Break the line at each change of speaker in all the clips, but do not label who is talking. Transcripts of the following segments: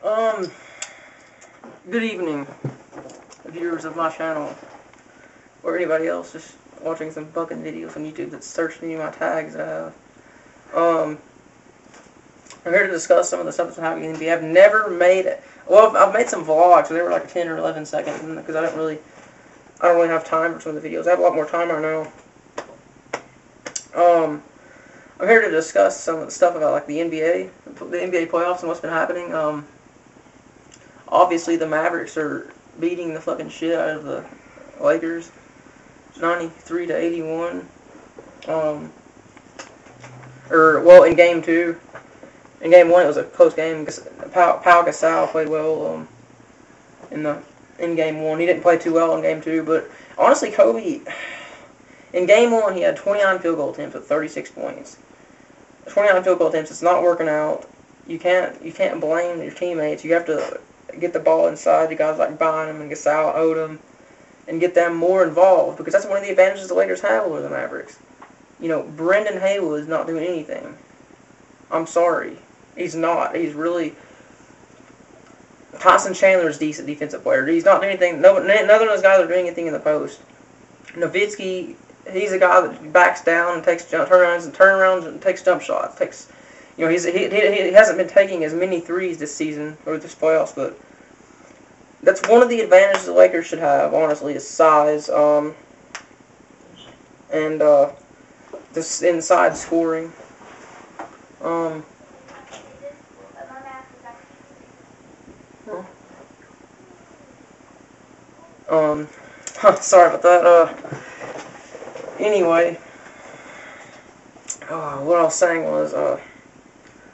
Um, Good evening, viewers of my channel, or anybody else just watching some fucking videos on YouTube that's searching me my tags I have. I'm here to discuss some of the stuff that's happening in the NBA. I've never made it. Well, I've made some vlogs, so they were like 10 or 11 seconds, because I don't really have time for some of the videos. I have a lot more time right now. I'm here to discuss some of the stuff about like the NBA playoffs and what's been happening. Obviously the Mavericks are beating the fucking shit out of the Lakers, 93-81. In Game 2. In Game 1 it was a close game. Pau Gasol played well in Game 1. He didn't play too well in Game 2, but honestly Kobe, in Game 1 he had 29 field goal attempts with 36 points. 29 field goal attempts, it's not working out. You can't blame your teammates. You have to get the ball inside to guys like Bynum and Gasol, Odom, and get them more involved, because that's one of the advantages the Lakers have over the Mavericks. You know, Brendan Haywood is not doing anything. I'm sorry. He's not. He's really... Tyson Chandler is a decent defensive player. He's not doing anything. None of those guys are doing anything in the post. Nowitzki, he's a guy that backs down and takes turnarounds and takes jump shots. He hasn't been taking as many threes this season or this playoffs, but that's one of the advantages the Lakers should have, honestly, is size, and this inside scoring. Sorry about that. Anyway, what I was saying was,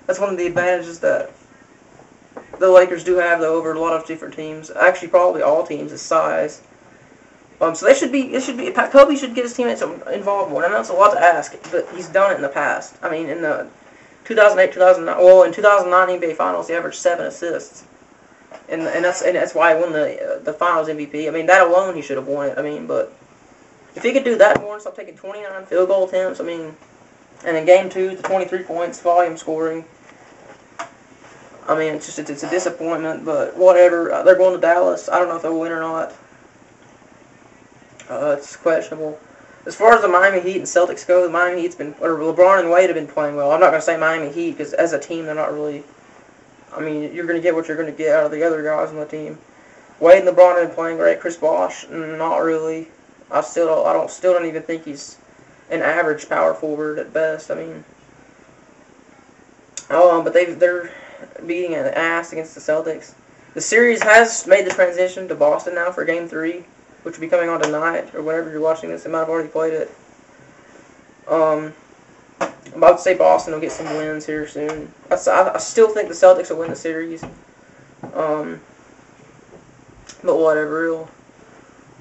that's one of the advantages that the Lakers do have, though, over a lot of different teams. Actually, probably all teams, is size. So Kobe should get his teammates involved more. I know it's a lot to ask, but he's done it in the past. I mean, in the 2008, 2009, in 2009 NBA Finals, he averaged 7 assists. And that's why he won the Finals MVP. I mean, that alone he should have won it. I mean, but if he could do that more and stop taking 29 field goal attempts, I mean, and in Game 2, the 23 points, volume scoring. I mean, it's a disappointment, but whatever. They're going to Dallas. I don't know if they'll win or not. It's questionable. As far as the Miami Heat and Celtics go, the Miami Heat's LeBron and Wade have been playing well. I'm not going to say Miami Heat, because as a team, they're not really... I mean, you're going to get what you're going to get out of the other guys on the team. Wade and LeBron have been playing great. Chris Bosh, not really. I still don't even think he's an average power forward at best. I mean, but they're beating an ass against the Celtics. The series has made the transition to Boston now for Game 3, which will be coming on tonight, or whenever you're watching this. They might have already played it. I'm about to say Boston will get some wins here soon. I still think the Celtics will win the series. But whatever,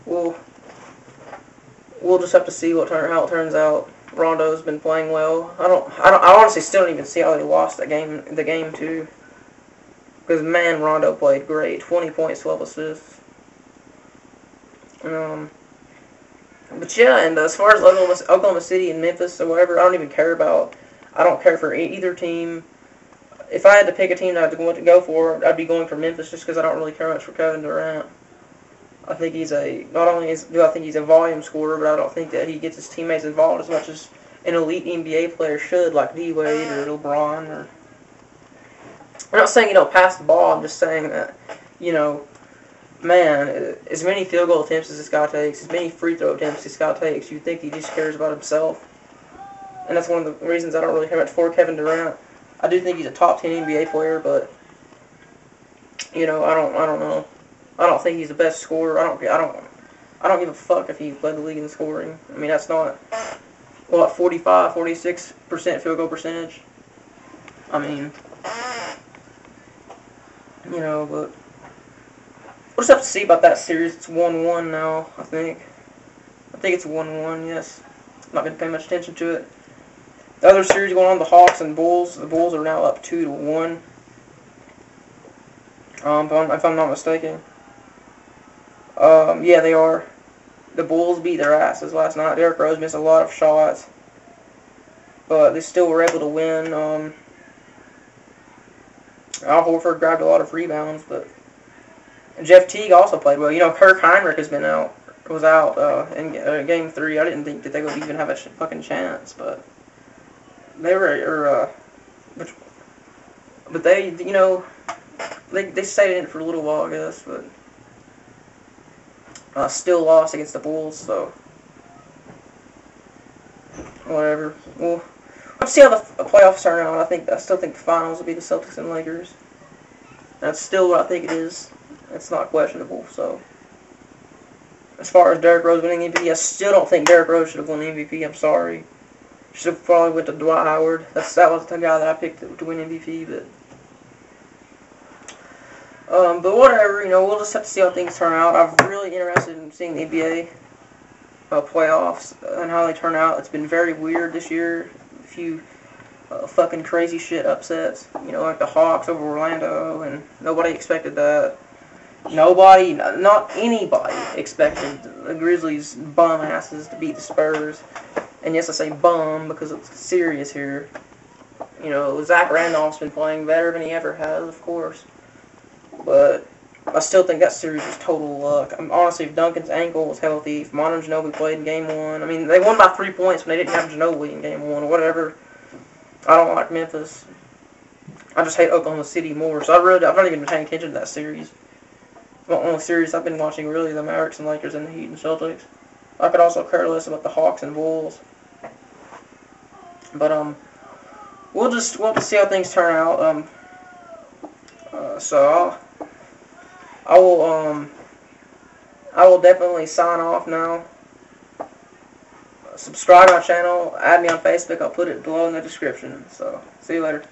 we'll just have to see how it turns out. Rondo's been playing well. I honestly still don't even see how they lost the game 2. Because man, Rondo played great. 20 points, 12 assists. But yeah, and as far as Oklahoma City and Memphis or whatever, I don't care for either team. If I had to pick a team that I'd go for, I'd be going for Memphis, just because I don't really care much for Kevin Durant. I think not only do I think he's a volume scorer, but I don't think that he gets his teammates involved as much as an elite NBA player should, like D-Wade or LeBron. I'm not saying you don't pass the ball, I'm just saying that, man, as many field goal attempts as this guy takes, as many free throw attempts this guy takes, you'd think he just cares about himself. And that's one of the reasons I don't really care much for Kevin Durant. I do think he's a top 10 NBA player, but I don't know. I don't think he's the best scorer. I don't give a fuck if he led the league in scoring. I mean, that's not 45, 46% field goal percentage. I mean, but we'll just have to see about that series. It's 1-1 now, I think. I think it's 1-1, yes. I'm not going to pay much attention to it. The other series going on, the Hawks and Bulls. The Bulls are now up 2-1. If I'm not mistaken. Yeah, they are. The Bulls beat their asses last night. Derrick Rose missed a lot of shots. But they still were able to win. Al Horford grabbed a lot of rebounds, but Jeff Teague also played well. You know, Kirk Heinrich was out in Game 3. I didn't think that they would even have a fucking chance, but they were, but they, you know, they stayed in it for a little while, I guess, but still lost against the Bulls, so whatever. We'll see how the playoffs turn out. I still think the finals will be the Celtics and Lakers. That's still what I think it is. It's not questionable. So, as far as Derrick Rose winning MVP, I still don't think Derrick Rose should have won the MVP. I'm sorry. Should have probably went to Dwight Howard. That was the guy that I picked to win MVP. But whatever. You know, we'll just have to see how things turn out. I'm really interested in seeing the NBA playoffs and how they turn out. It's been very weird this year. A few fucking crazy shit upsets. You know, like the Hawks over Orlando, and nobody expected that. Nobody, not anybody, expected the Grizzlies bum asses to beat the Spurs. And yes, I say bum because it's serious here. You know, Zach Randolph's been playing better than he ever has, of course. But I still think that series was total luck. Honestly, if Duncan's ankle was healthy, if Manu Ginobili played in Game 1, I mean, they won by 3 points when they didn't have Ginobili in Game 1 or whatever. I don't like Memphis. I just hate Oklahoma City more, so I've not even been paying attention to that series. The only series I've been watching really the Mavericks and Lakers and the Heat and Celtics. I could also care less about the Hawks and Bulls. But we'll have to see how things turn out. So I will definitely sign off now. Subscribe to my channel, add me on Facebook, I'll put it below in the description. So, see you later.